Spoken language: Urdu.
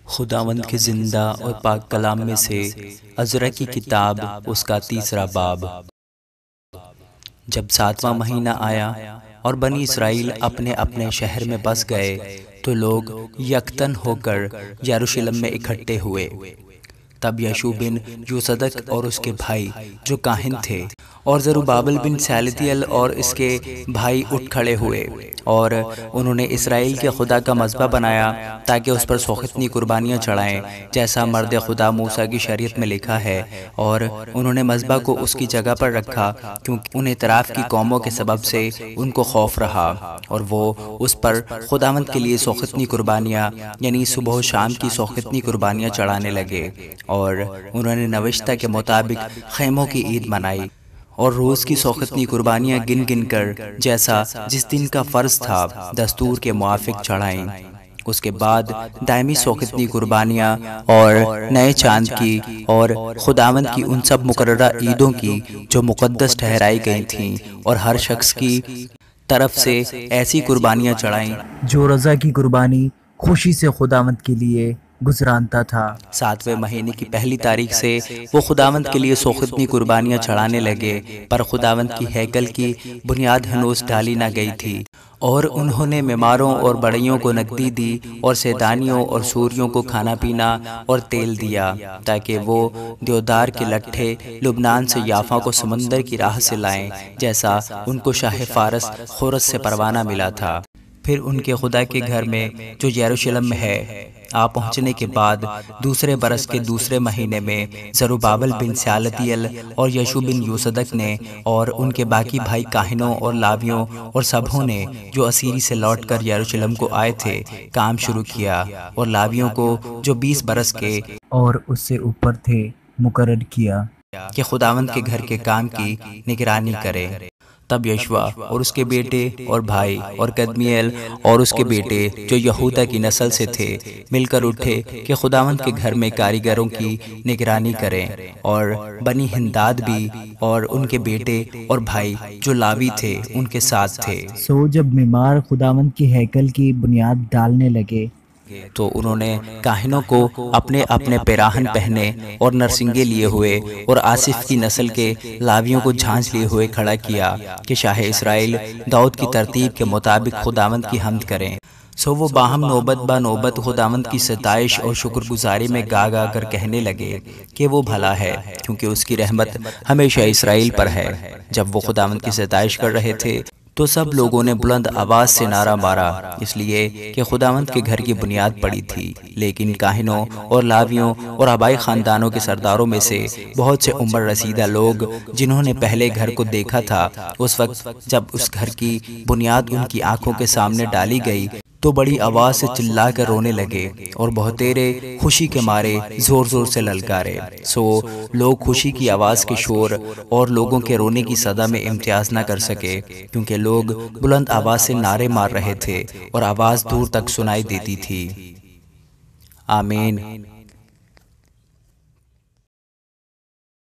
خداوند کے زندہ اور پاک کلام میں سے عزرا کی کتاب اس کا تیسرا باب۔ جب 7واں مہینہ آیا اور بنی اسرائیل اپنے اپنے شہر میں بس گئے تو لوگ یکتن ہو کر یروشلم میں اکٹھے ہوئے۔ تب یشوع بن یوصدق اور اس کے بھائی جو کاہن تھے اور زروبابل بن سیلتیل اور اس کے بھائی اٹھ کھڑے ہوئے اور انہوں نے اسرائیل کے خدا کا مذبح بنایا تاکہ اس پر سوختنی قربانیاں چڑھائیں جیسا مرد خدا موسیٰ کی شریعت میں لکھا ہے، اور انہوں نے مذبح کو اس کی جگہ پر رکھا کیونکہ ان اطراف کی قوموں کے سبب سے ان کو خوف رہا، اور وہ اس پر خداوند کے لیے سوختنی قربانیاں یعنی صبح و شام کی سوختنی قربانیاں چڑھانے لگے، اور انہوں نے نوشتہ کے مطابق خیموں کی عید منائی اور روز کی سوختنی قربانیاں گن گن کر جیسا جس دن کا فرض تھا دستور کے موافق چڑھائیں۔ اس کے بعد دائمی سوختنی قربانیاں اور نئے چاند کی اور خداوند کی ان سب مقررہ عیدوں کی جو مقدس ٹھہرائی گئی تھیں، اور ہر شخص کی طرف سے ایسی قربانیاں چڑھائیں جو رضا کی قربانی خوشی سے خداوند کے لیے گزرانتا تھا۔ 7ویں مہینے کی پہلی تاریخ سے وہ خداوند کے لیے سوختنی قربانیاں چڑھانے لگے، پر خداوند کی ہیکل کی بنیاد ہنوز ڈالی نہ گئی تھی، اور انہوں نے معماروں اور بڑیوں کو نقدی دی اور سیدانیوں اور سوریوں کو کھانا پینا اور تیل دیا تاکہ وہ دیودار کے لٹھے لبنان سے یافا کو سمندر کی راہ سے لائیں جیسا ان کو شاہ فارس خورس سے پروانہ ملا تھا۔ پھر ان کے خدا کے گھر میں جو یروشلم میں ہے آ پہنچنے کے بعد دوسرے برس کے دوسرے مہینے میں زروبابل بن سیلتیل اور یشوع بن یوصدق نے اور ان کے باقی بھائی کاہنوں اور لاویوں اور سبھوں نے جو اسیری سے لوٹ کر یروشلم کو آئے تھے کام شروع کیا، اور لاویوں کو جو 20 برس کے اور اس سے اوپر تھے مقرر کیا کہ خداوند کے گھر کے کام کی نگرانی کرے۔ تب یشوع اور اس کے بیٹے اور بھائی اور قدمیل اور اس کے بیٹے جو یہودا کی نسل سے تھے مل کر اٹھے کہ خداوند کے گھر میں کاریگروں کی نگرانی کریں، اور بنی ہنداد بھی اور ان کے بیٹے اور بھائی جو لاوی تھے ان کے ساتھ تھے۔ سو جب معمار خداوند کی ہیکل کی بنیاد ڈالنے لگے تو انہوں نے کاہنوں کو اپنے اپنے پیراہن پہنے اور نرسنگے لیے ہوئے اور آصف کی نسل کے لاویوں کو جھانج لیے ہوئے کھڑا کیا کہ شاہ اسرائیل داؤد کی ترتیب کے مطابق خداوند کی حمد کریں۔ سو وہ باہم نوبت با نوبت خداوند کی ستائش اور شکر گزاری میں گا گا کر کہنے لگے کہ وہ بھلا ہے کیونکہ اس کی رحمت ہمیشہ اسرائیل پر ہے۔ جب وہ خداوند کی ستائش کر رہے تھے تو سب لوگوں نے بلند آواز سے نعرہ مارا، اس لیے کہ خداوند کے گھر کی بنیاد پڑی تھی، لیکن کاہنوں اور لاویوں اور آبائی خاندانوں کے سرداروں میں سے بہت سے عمر رسیدہ لوگ جنہوں نے پہلے گھر کو دیکھا تھا، اس وقت جب اس گھر کی بنیاد ان کی آنکھوں کے سامنے ڈالی گئی تو بڑی آواز سے چلا کر رونے لگے اور بہتیرے خوشی کے مارے زور زور سے للکارے۔ سو لوگ خوشی کی آواز کے شور اور لوگوں کے رونے کی صدا میں امتیاز نہ کر سکے، کیونکہ لوگ بلند آواز سے نعرے مار رہے تھے اور آواز دور تک سنائی دیتی تھی۔ آمین۔